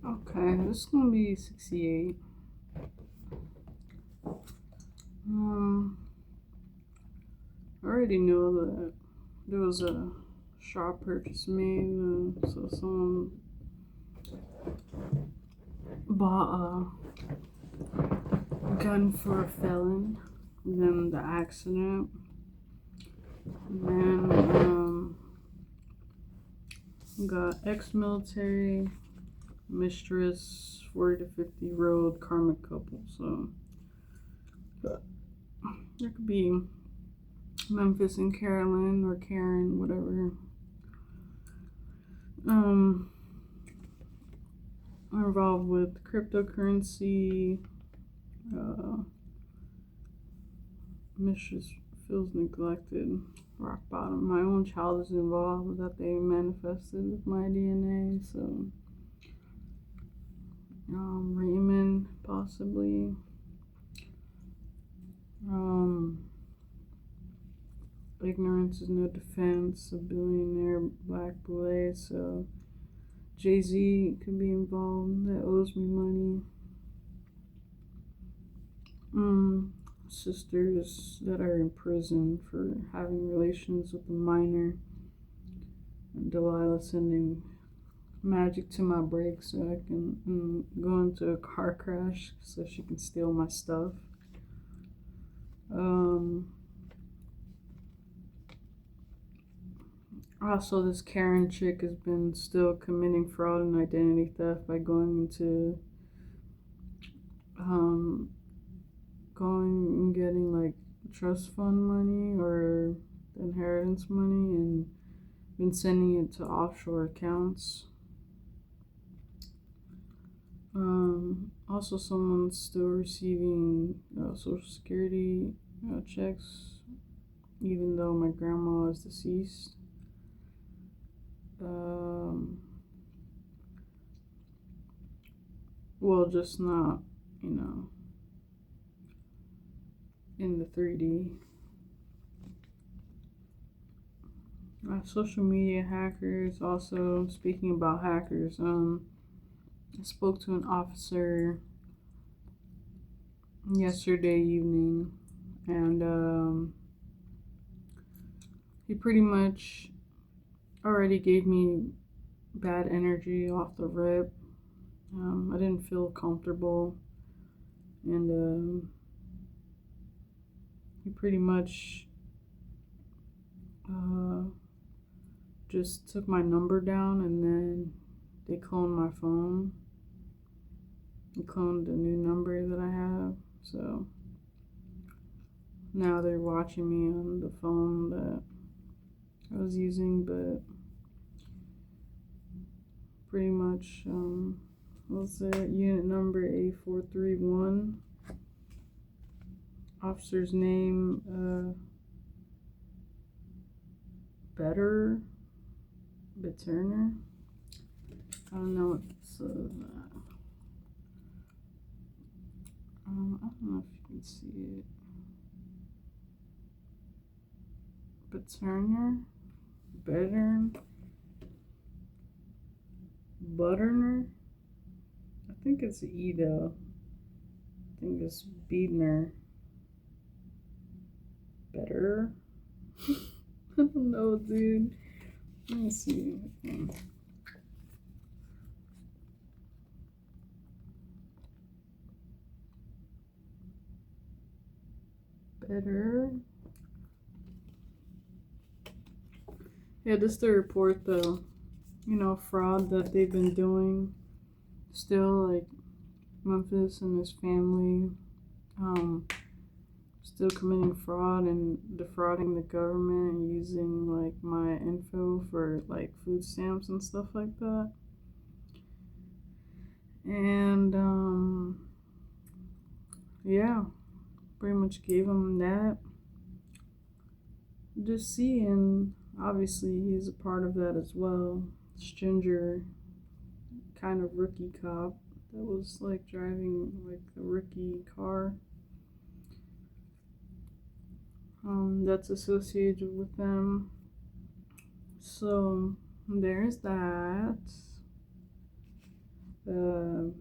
Okay, this is gonna be 68. Um, I already know that there was a sharp purchase made, so someone bought a gun for a felon, then the accident, and then got ex-military mistress, 40 to 50-year-old karmic couple. So that could be Memphis and Carolyn or Karen, whatever. Um, I'm involved with cryptocurrency. Uh, Mistress feels neglected. Rock bottom. My own child is involved that they manifested with my DNA. So, Raymond possibly. Um, Ignorance is no defense. A billionaire black boy. So Jay-Z could be involved. That owes me money. Sisters that are in prison for having relations with a minor. And Delilah sending magic to my brakes so I can go into a car crash so she can steal my stuff. Also, this Karen chick has been still committing fraud and identity theft by um, going and getting like trust fund money or inheritance money and been sending it to offshore accounts. Also, someone's still receiving Social Security checks, even though my grandma is deceased. Well, just not, you know, in the 3D. Social media hackers. Also, speaking about hackers, I spoke to an officer yesterday evening, and he pretty much already gave me bad energy off the rip. I didn't feel comfortable, and he pretty much just took my number down, and then they cloned my phone. They cloned the new number that I have, so now they're watching me on the phone that I was using, but pretty much, what's it? Unit number A431. Officer's name, Beturner. I don't know what it's, I don't know if you can see it. Beturner? Butterner? I think it's E though. I think it's Beedner. Better? I don't know, dude. Let me see. Better. Yeah, just to report the, fraud that they've been doing. Still, like, Memphis and his family, still committing fraud and defrauding the government and using, like, my info for, like, food stamps and stuff like that. And, yeah, pretty much gave him that. Just seeing, obviously, he's a part of that as well. Ginger, kind of rookie cop that was like driving like a rookie car. That's associated with them. So there's that. Uh,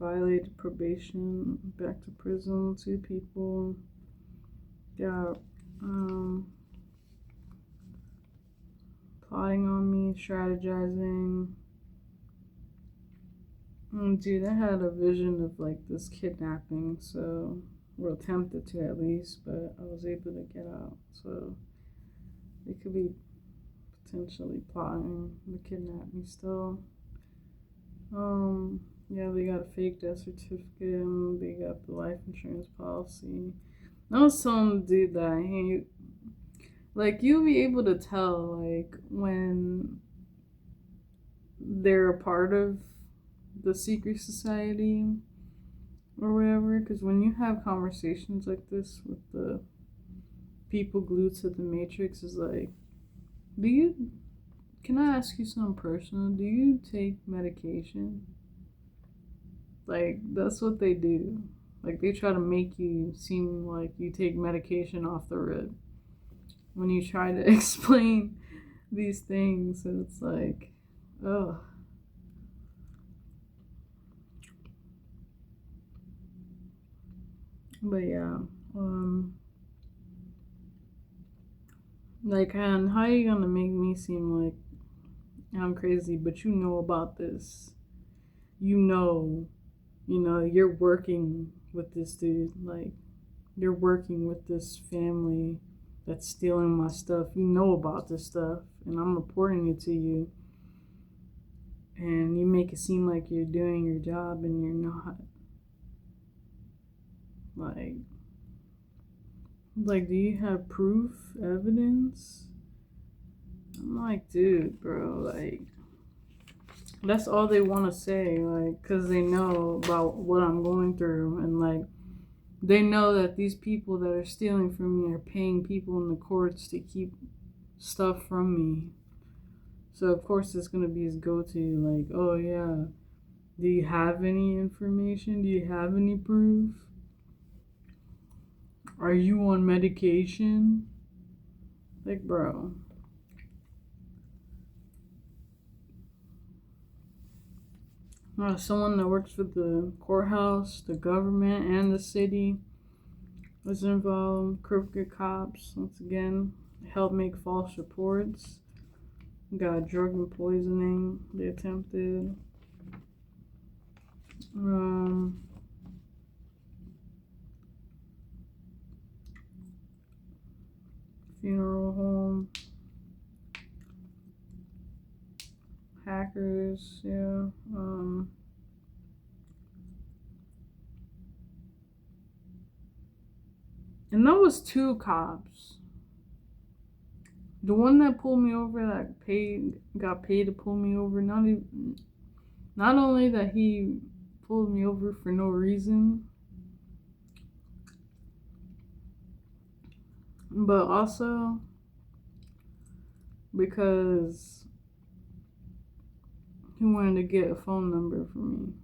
violated probation, back to prison. 2 people got plotting on me, strategizing. Dude, I had a vision of like this kidnapping, so, or attempted to at least, but I was able to get out. So they could be potentially plotting to kidnap me still. Yeah, they got a fake death certificate and they got the life insurance policy. I was telling the dude that he, like, you'll be able to tell, like, when they're a part of the secret society or whatever, because when you have conversations like this with the people glued to the matrix, is like, can I ask you something personal? Do you take medication? Like, that's what they do. Like, they try to make you seem like you take medication off the rip when you try to explain these things. And it's like, oh. But yeah, like, and how are you gonna make me seem like I'm crazy, but you know about this? You're working with this dude. Like, you're working with this family that's stealing my stuff. You know about this stuff, and I'm reporting it to you. And you make it seem like you're doing your job, and you're not. Like, do you have proof, evidence? I'm like, dude, bro, like, that's all they want to say, like, because they know about what I'm going through, and, like, they know that these people that are stealing from me are paying people in the courts to keep stuff from me. So, of course, it's going to be his go-to, like, oh, yeah, do you have any information? Do you have any proof? Are you on medication? Like, bro. Someone that works for the courthouse, the government, and the city was involved. Crooked cops, once again, helped make false reports. Got drug and poisoning, they attempted. Funeral home. Hackers, yeah. And that was 2 cops. The one that pulled me over, that got paid to pull me over, not only that he pulled me over for no reason, but also because he wanted to get a phone number from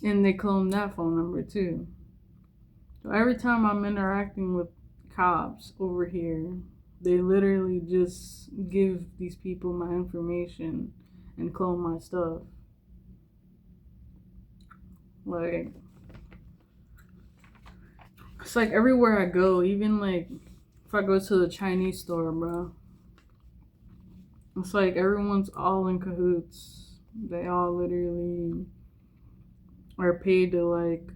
me. And they cloned that phone number too. So every time I'm interacting with cops over here, they literally just give these people my information and clone my stuff. Like, it's like everywhere I go, even like if I go to the Chinese store, bro, it's like everyone's all in cahoots. They all literally are paid to like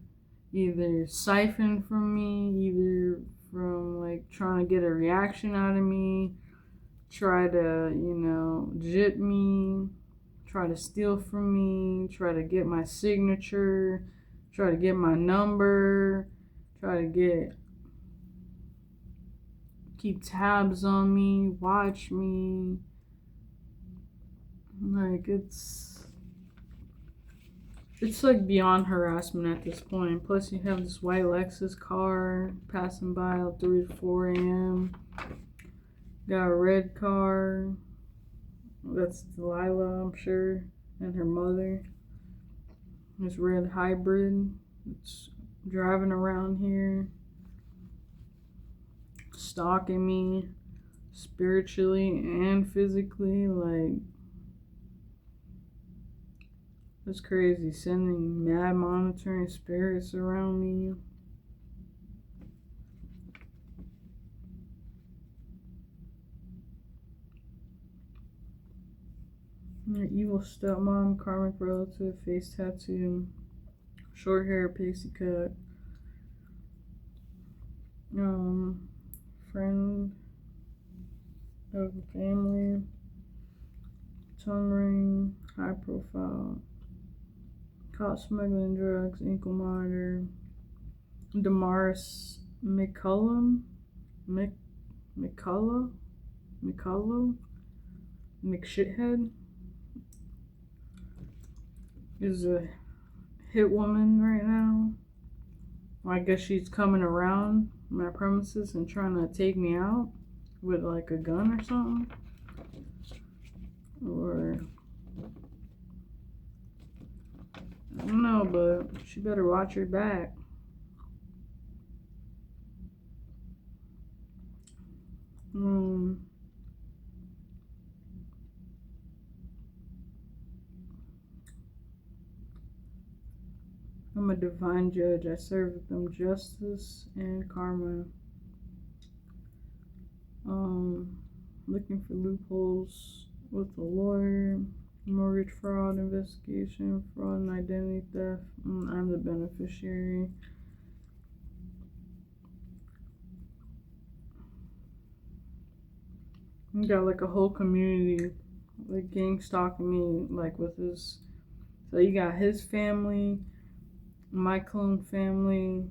either siphon from me, either from like trying to get a reaction out of me, try to, jip me, try to steal from me, try to get my signature, try to get my number, try to keep tabs on me, watch me. Like, it's like beyond harassment at this point. Plus, you have this white Lexus car passing by at 3 to 4 a.m. Got a red car. That's Delilah, I'm sure, and her mother. This red hybrid. It's driving around here, stalking me spiritually and physically. Like, It's crazy, sending mad monitoring spirits around me. Your evil stepmom, karmic relative, face tattoo, short hair, pixie cut. Friend of the family, tongue ring, high profile, caught smuggling drugs, ankle monitor, Damaris McCullum, McCullough, McShithead is a hit woman right now. I guess she's coming around my premises and trying to take me out with like a gun or something. Or I don't know, but she better watch her back. I'm a divine judge. I serve them justice and karma. Looking for loopholes with a lawyer, mortgage fraud investigation, fraud and identity theft. I'm the beneficiary. You got like a whole community like gang stalking me, like with his. So you got his family, my clone family.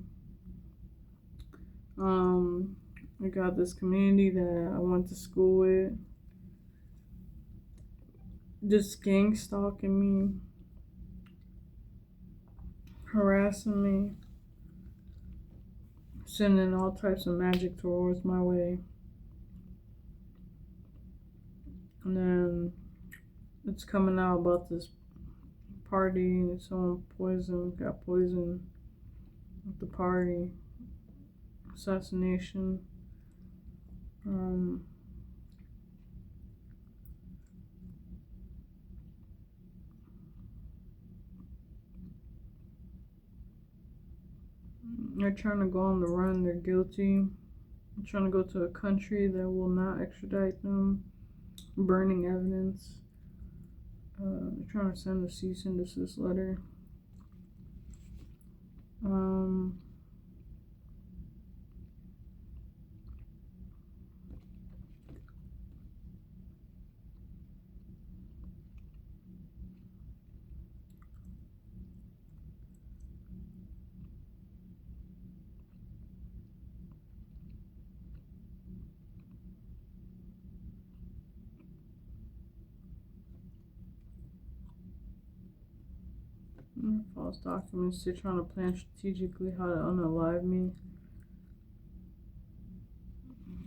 I got this community that I went to school with, just gang stalking me, harassing me, sending all types of magic towards my way. And then it's coming out about this party, someone got poisoned at the party, assassination. They're trying to go on the run, they're guilty. They're trying to go to a country that will not extradite them, burning evidence. They're trying to send a cease and desist letter. False documents. They're trying to plan strategically how to unalive me.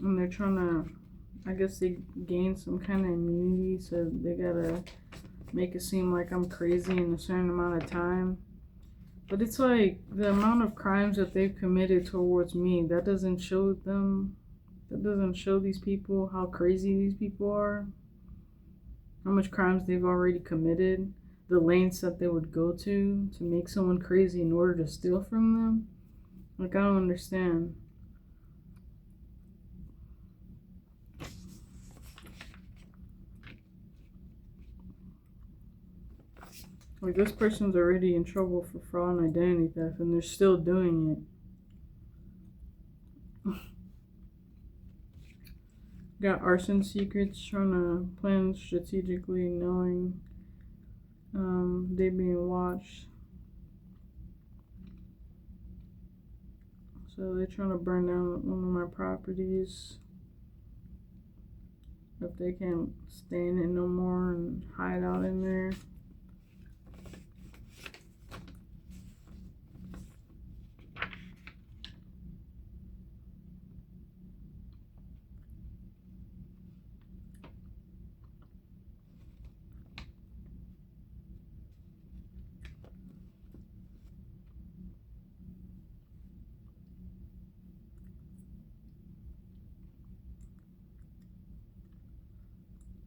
And they're trying to, I guess they gain some kind of immunity, so they gotta make it seem like I'm crazy in a certain amount of time. But it's like the amount of crimes that they've committed towards me, that doesn't show these people how crazy these people are, how much crimes they've already committed, the lengths that they would go to make someone crazy in order to steal from them. Like, I don't understand. Like, this person's already in trouble for fraud and identity theft, and they're still doing it. Got arson secrets, trying to plan strategically, knowing they being watched. So they're trying to burn down one of my properties if they can't stay in it no more and hide out in there.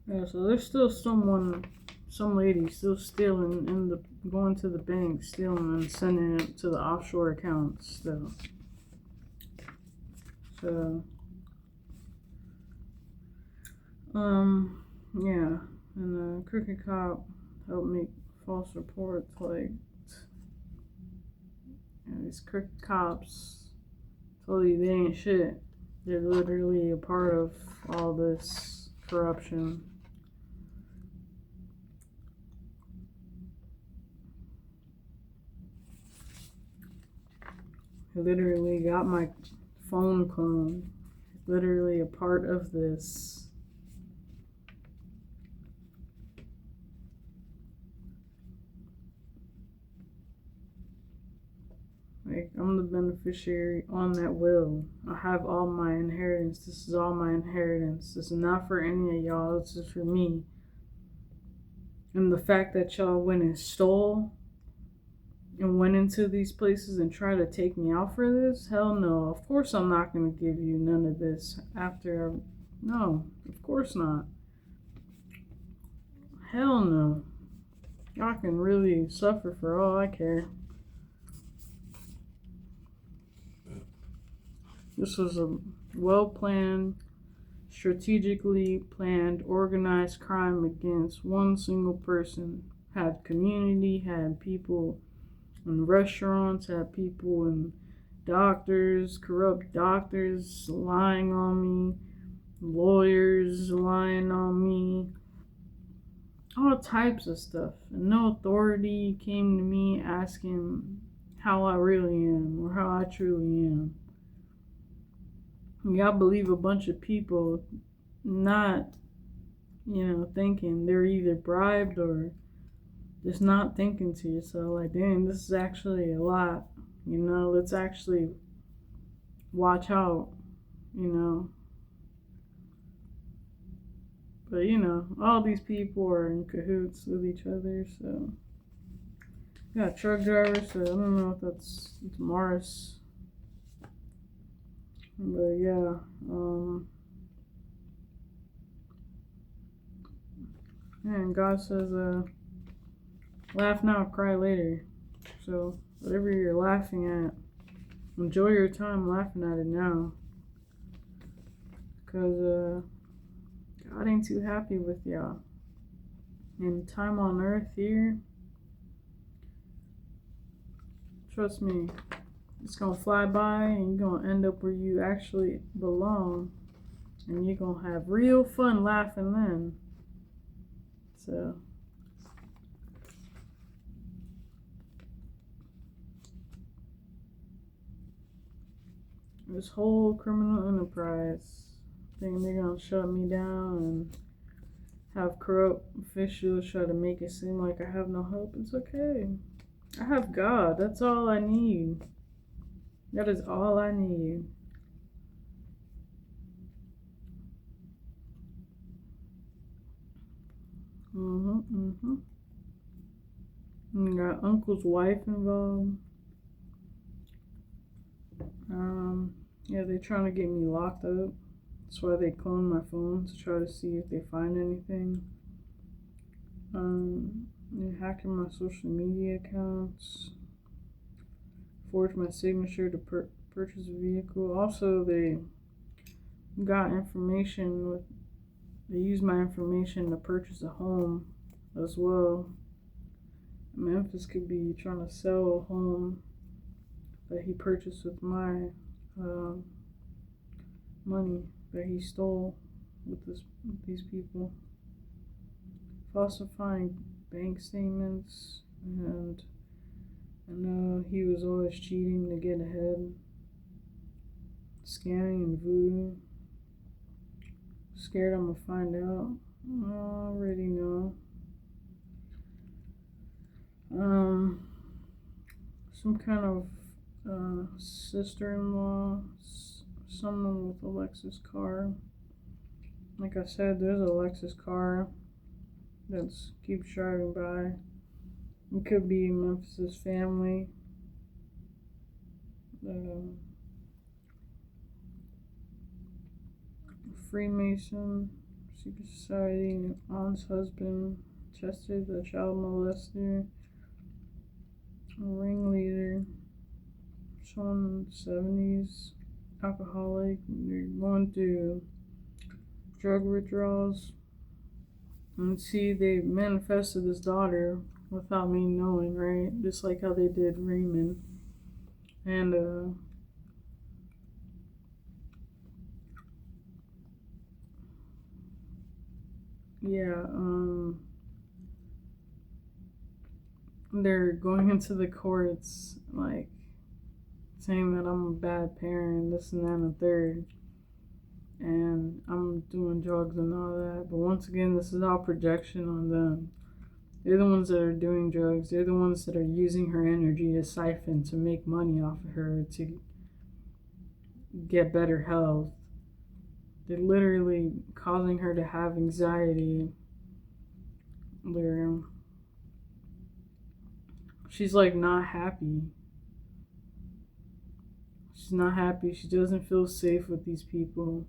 Yeah, so there's still someone some lady still stealing going to the bank, stealing and sending it to the offshore accounts still. So, yeah, and the crooked cop helped make false reports. Like, these crooked cops told you they ain't shit. They're literally a part of all this corruption. He literally got my phone cloned. Literally a part of this. Like, I'm the beneficiary on that will. I have all my inheritance. This is all my inheritance. This is not for any of y'all. This is for me. And the fact that y'all went and stole and went into these places and tried to take me out for this? Hell no. Of course I'm not going to give you none of this after. No, of course not. Hell no. Y'all can really suffer for all I care. This was a well-planned, strategically planned, organized crime against one single person. Had community, had people in restaurants, had people in doctors, corrupt doctors lying on me, lawyers lying on me, all types of stuff. And no authority came to me asking how I really am or how I truly am. Y'all believe a bunch of people not, thinking. They're either bribed or just not thinking to yourself, like, dang, this is actually a lot. Let's actually watch out, But, all these people are in cahoots with each other, so. Yeah, truck driver, so I don't know if it's Morris. But yeah, and God says, laugh now, cry later. So whatever you're laughing at, enjoy your time laughing at it now. Because God ain't too happy with y'all. And time on earth here, trust me, it's gonna fly by and you're gonna end up where you actually belong. And you're gonna have real fun laughing then. So, this whole criminal enterprise thing, they're gonna shut me down and have corrupt officials try to make it seem like I have no hope. It's okay. I have God. That's all I need. That is all I need. And got uncle's wife involved. Yeah, they're trying to get me locked up. That's why they cloned my phone to try to see if they find anything. They're hacking my social media accounts. Forged my signature to purchase a vehicle. Also, they got information they used my information to purchase a home as well. Memphis could be trying to sell a home that he purchased with my money that he stole with these people. Falsifying bank statements, and I know he was always cheating to get ahead. Scamming and voodoo. Scared I'm gonna find out. I already know. Some kind of sister-in-law, someone with a Lexus car. Like I said, there's a Lexus car that keeps driving by. It could be Memphis's family. Freemason, secret society, aunt's husband, Chester, the child molester, ringleader, someone in the 70s, alcoholic, they're going through drug withdrawals. And see, they manifested this daughter without me knowing, right? Just like how they did Raymond. And, yeah, they're going into the courts, like, saying that I'm a bad parent, this and that and the third. And I'm doing drugs and all that. But once again, this is all projection on them. They're the ones that are doing drugs. They're the ones that are using her energy to siphon, to make money off of her, to get better health. They're literally causing her to have anxiety. Where she's like not happy. She's not happy. She doesn't feel safe with these people.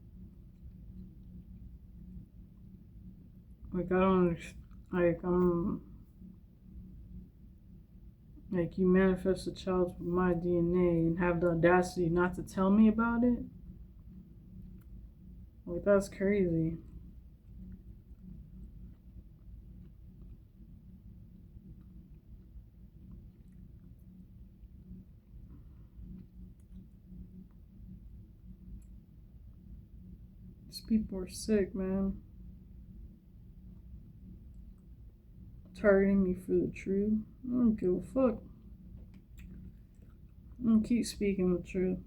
Like, I don't, like, like, you manifest a child with my DNA and have the audacity not to tell me about it? Like, that's crazy. These people are sick, man. Targeting me for the truth. I don't give a fuck. I'm gonna keep speaking the truth.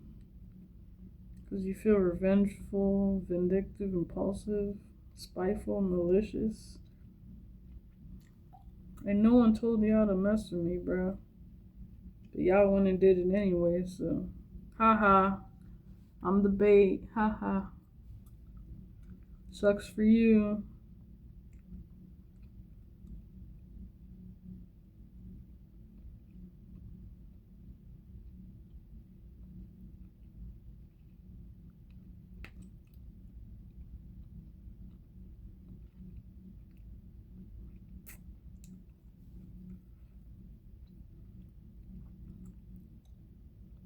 Because you feel revengeful, vindictive, impulsive, spiteful, malicious. And no one told y'all to mess with me, bro. But y'all went and did it anyway, so. Haha. I'm the bait. Haha. Sucks for you.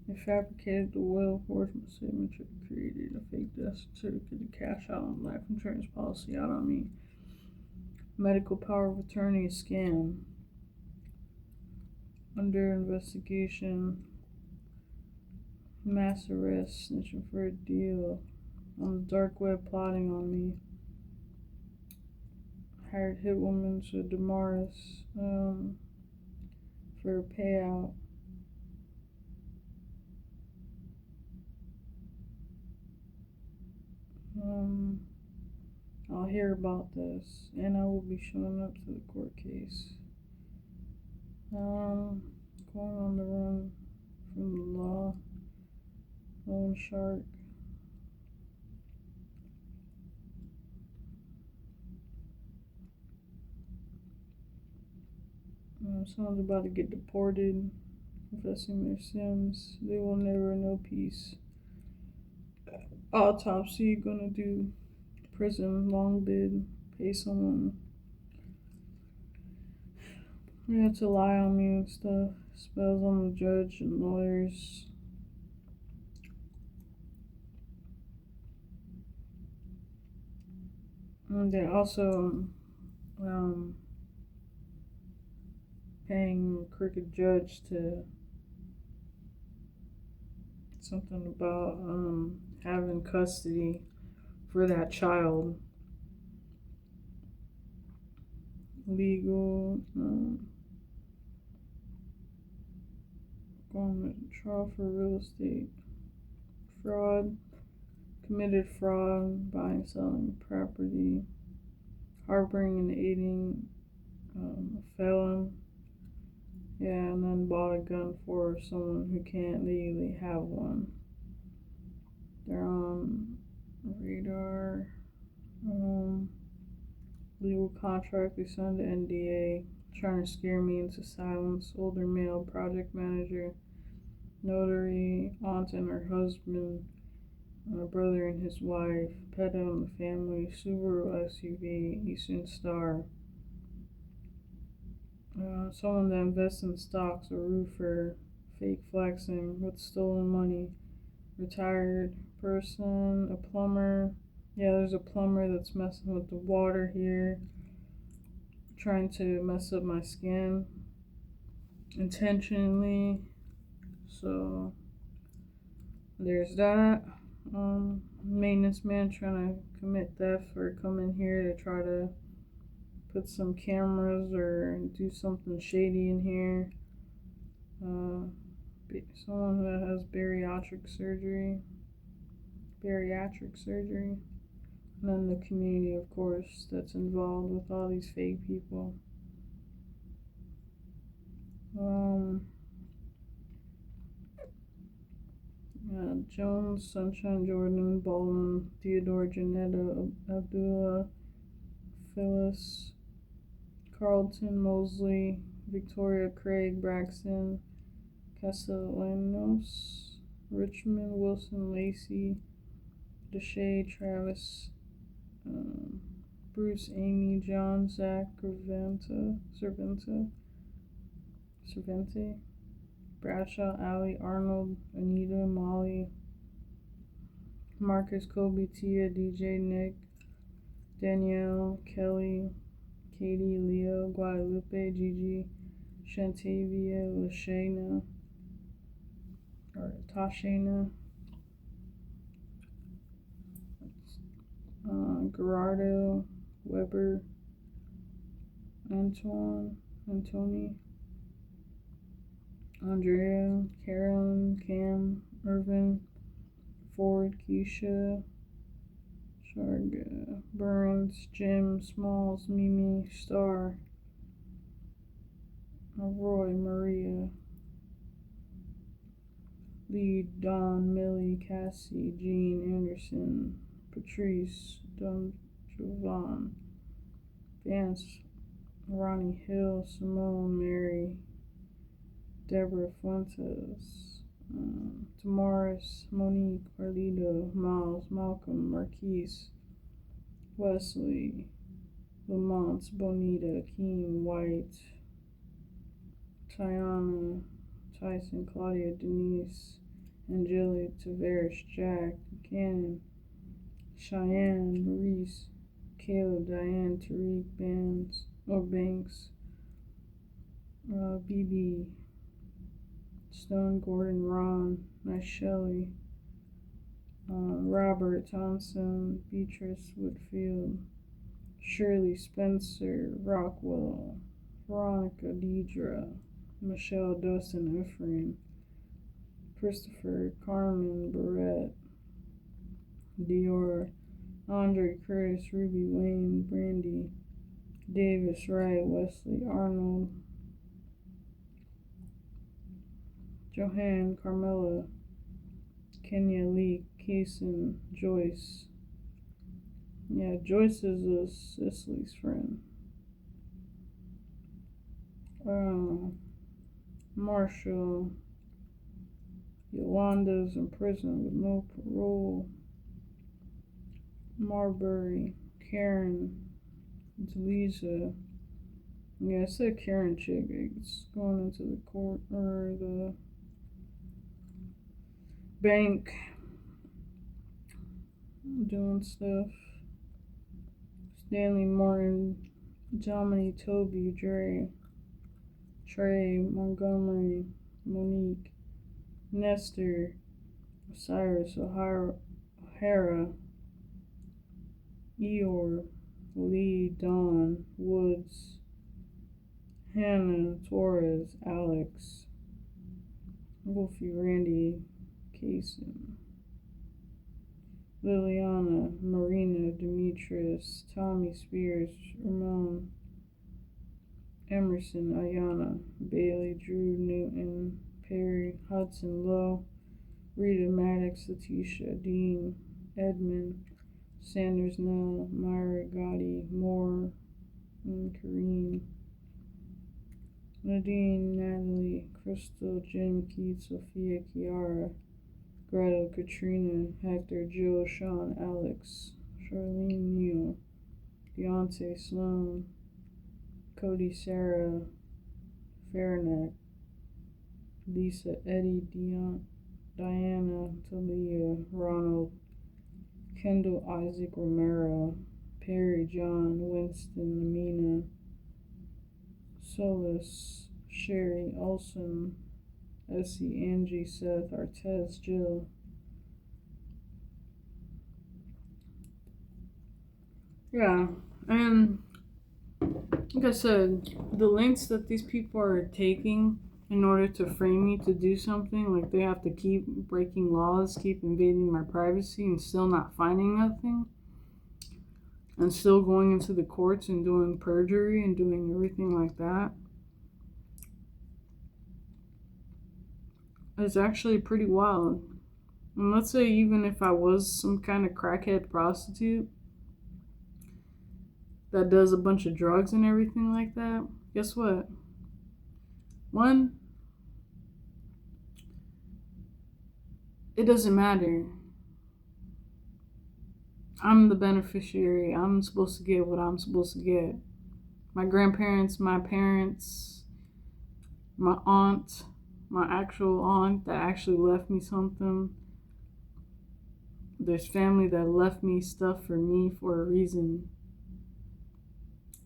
They fabricated the will, forged my signature, created a fake death certificate to cash out on life insurance policy out on me. Medical power of attorney scam. Under investigation. Mass arrest, snitching for a deal. On the dark web plotting on me. Hired hitwoman to Damaris for a payout. I'll hear about this, and I will be showing up to the court case. Going on the run from the law. Lone shark. Someone's about to get deported, confessing their sins. They will never know peace. Autopsy, gonna do prison, long bid, pay someone. They had to lie on me and stuff. Spells on the judge and lawyers. And they also paying a crooked judge to something about having custody for that child. Legal, going to trial for real estate fraud, committed fraud, buying, selling property, harboring and aiding a felon. Yeah, and then bought a gun for someone who can't legally have one. They're on radar. Legal contract, they signed an NDA, trying to scare me into silence. Older male, project manager, notary, aunt and her husband, a brother and his wife, pet on the family, Subaru SUV, Eastern Star. someone that invests in stocks, a roofer, fake flexing with stolen money, retired person, a plumber. Yeah, there's a plumber that's messing with the water here, trying to mess up my skin intentionally. So there's that. Maintenance man trying to commit theft or come in here to try to put some cameras or do something shady in here. Someone that has bariatric surgery. And then the community, of course, that's involved with all these fake people. Jones, Sunshine Jordan, Baldwin, Theodore, Janetta, Abdullah, Phyllis, Carlton, Mosley, Victoria, Craig, Braxton, Castellanos, Richmond, Wilson, Lacey, Deshay, Travis, Bruce, Amy, John, Zach, Cervente, Bradshaw, Allie, Arnold, Anita, Molly, Marcus, Kobe, Tia, DJ, Nick, Danielle, Kelly, Katie, Leo, Guadalupe, Gigi, Shantavia, Lashana, or Tashana, Gerardo, Weber, Antony, Andrea, Carolyn, Cam, Irvin, Ford, Keisha, Sharga, Burns, Jim, Smalls, Mimi, Star, Roy, Maria, Lee, Don, Millie, Cassie, Jean, Anderson, Patrice, Don Jovan, Vance, Ronnie Hill, Simone, Mary, Deborah Fuentes, Tamaris, Monique, Carlito, Miles, Malcolm, Marquise, Wesley, Lamont, Bonita, Keem, White, Tiana, Tyson, Claudia, Denise, Angelica, Tavares, Jack, Cannon, Cheyenne, Reese, Caleb, Diane, Tariq, Banks, BB, Stone, Gordon, Ron, Nice Shelley, Robert Thompson, Beatrice Woodfield, Shirley Spencer, Rockwell, Veronica Deidre, Michelle Dustin Ephraim, Christopher, Carmen, Barrett, Dior, Andre, Curtis, Ruby, Wayne, Brandy, Davis, Wright, Wesley, Arnold, Johanne, Carmela, Kenya, Lee, Kaysen, Joyce. Yeah, Joyce is Cicely's friend. Marshall, Yolanda's in prison with no parole. Marbury, Karen, Delisa. Yeah, I said Karen chick. It's going into the court or the bank doing stuff. Stanley, Martin, Dominique, Toby, Dre, Trey, Montgomery, Monique, Nestor, Osiris, O'Hara, Eeyore, Lee, Dawn, Woods, Hannah, Torres, Alex, Wolfie, Randy, Kaysen, Liliana, Marina, Demetrius, Tommy Spears, Ramon, Emerson, Ayana, Bailey, Drew, Newton, Perry, Hudson, Lowe, Rita, Maddox, Letitia, Dean, Edmund, Sanders, Nell, Myra, Gotti, Moore, and Kareem, Nadine, Natalie, Crystal, Jim, Keith, Sophia, Kiara, Greta, Katrina, Hector, Jill, Sean, Alex, Charlene, Neal, Deontay, Sloan, Cody, Sarah, Fairneck, Lisa, Eddie, Diana, Talia, Ronald, Kendall, Isaac, Romero, Perry, John, Winston, Amina, Solis, Sherry, Olson, Essie, Angie, Seth, Artez, Jill. Yeah, and like I said, the lengths that these people are taking in order to frame me to do something, like they have to keep breaking laws, keep invading my privacy, and still not finding nothing, and still going into the courts and doing perjury and doing everything like that, it's actually pretty wild. And let's say even if I was some kind of crackhead prostitute that does a bunch of drugs and everything like that, guess what? One, it doesn't matter. I'm the beneficiary. I'm supposed to get what I'm supposed to get. My grandparents, my parents, my aunt, my actual aunt that actually left me something. There's family that left me stuff for me for a reason.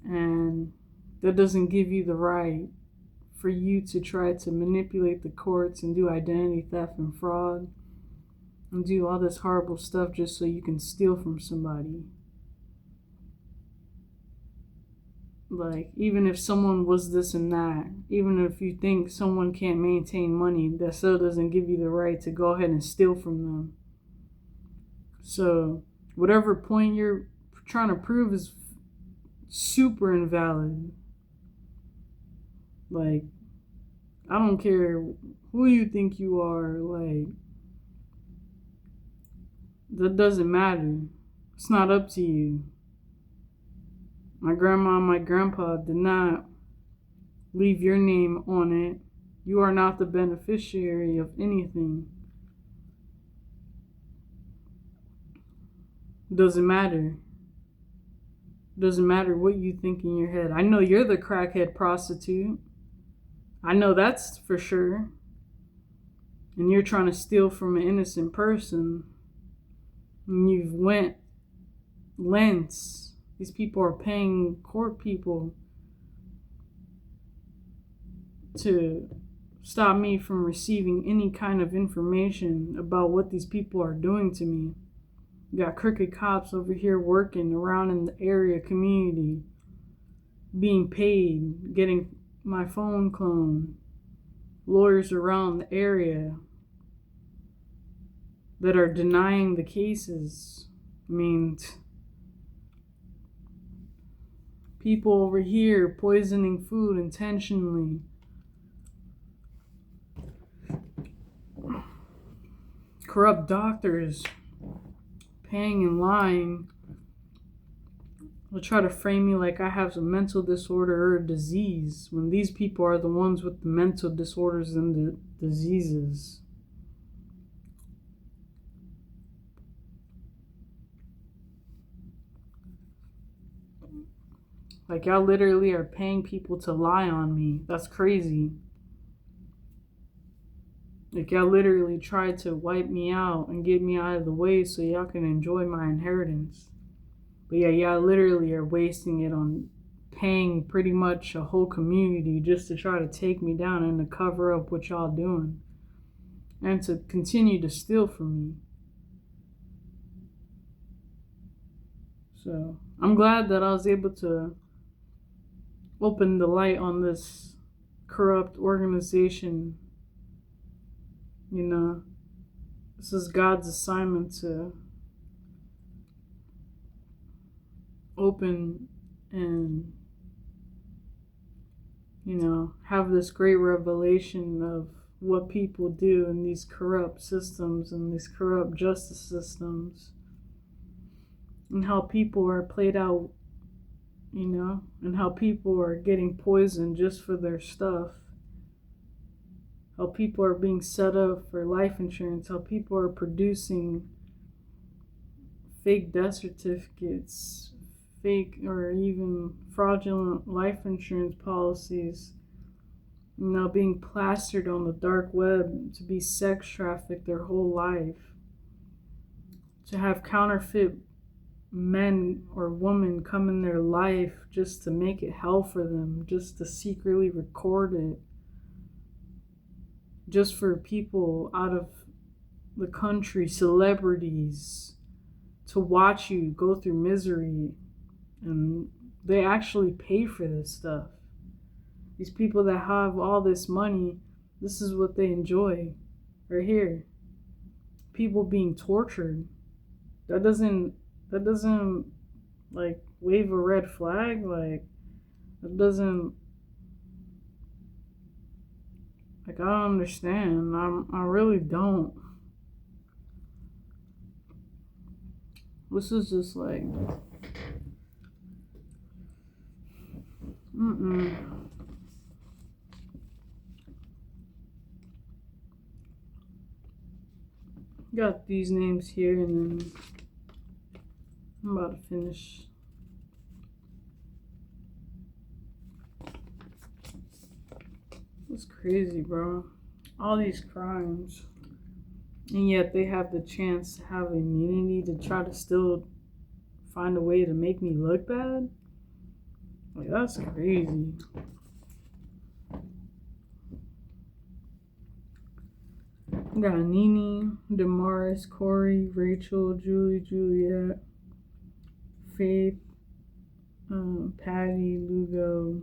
And that doesn't give you the right for you to try to manipulate the courts and do identity theft and fraud and do all this horrible stuff just so you can steal from somebody. Like, even if someone was this and that, even if you think someone can't maintain money, that still doesn't give you the right to go ahead and steal from them. So, whatever point you're trying to prove is super invalid. Like, I don't care who you think you are, like, that doesn't matter. It's not up to you. My grandma and my grandpa did not leave your name on it. You are not the beneficiary of anything. Doesn't matter. Doesn't matter what you think in your head. I know you're the crackhead prostitute. I know that's for sure. And you're trying to steal from an innocent person. And you've went lengths. These people are paying court people to stop me from receiving any kind of information about what these people are doing to me. You got crooked cops over here working around in the area community, being paid, getting my phone cloned, lawyers around the area that are denying the cases. I mean, people over here poisoning food intentionally. Corrupt doctors paying and lying. They'll try to frame me like I have a mental disorder or a disease, when these people are the ones with the mental disorders and the diseases. Like, y'all literally are paying people to lie on me. That's crazy. Like, y'all literally tried to wipe me out and get me out of the way so y'all can enjoy my inheritance. But yeah, y'all literally are wasting it on paying pretty much a whole community just to try to take me down and to cover up what y'all doing. And to continue to steal from me. So, I'm glad that I was able to open the light on this corrupt organization. You know, this is God's assignment to open and, you know, have this great revelation of what people do in these corrupt systems and these corrupt justice systems, and how people are played out, you know, and how people are getting poisoned just for their stuff. How people are being set up for life insurance, how people are producing fake death certificates, fake or even fraudulent life insurance policies being plastered on the dark web to be sex trafficked their whole life, to have counterfeit men or women come in their life just to make it hell for them, just to secretly record it, just for people out of the country, celebrities, to watch you go through misery. And they actually pay for this stuff. These people that have all this money, this is what they enjoy right here. People being tortured. That doesn't like wave a red flag. Like, that doesn't, like, I don't understand. I really don't. This is just like, got these names here, and then I'm about to finish. It's crazy, bro. All these crimes, and yet they have the chance to have immunity to try to still find a way to make me look bad. Like, that's crazy. We got Nene, Damaris, Corey, Rachel, Julie, Juliet, Faith, Patty, Lugo,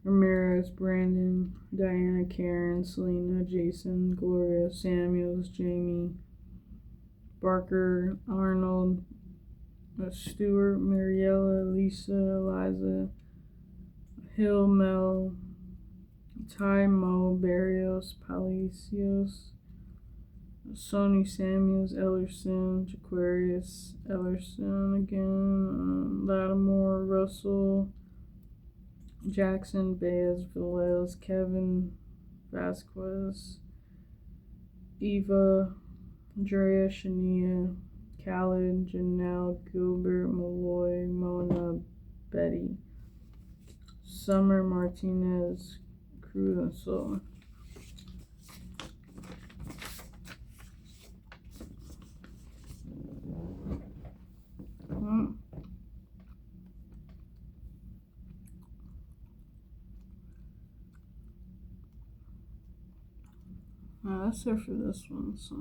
Ramirez, Brandon, Diana, Karen, Selena, Jason, Gloria, Samuels, Jamie, Barker, Arnold, Stuart, Mariella, Lisa, Eliza, Hill, Mel, Ty, Mo, Barrios, Palacios, Sony, Samuels, Ellerson, Jaquarius, Ellerson again, Lattimore, Russell, Jackson, Baez, Velez, Kevin, Vasquez, Eva, Drea, Shania, Khaled, Janelle, Gilbert, Malloy, Mona, Betty, Summer, Martinez, Cruz, and so. That's it for this one, so.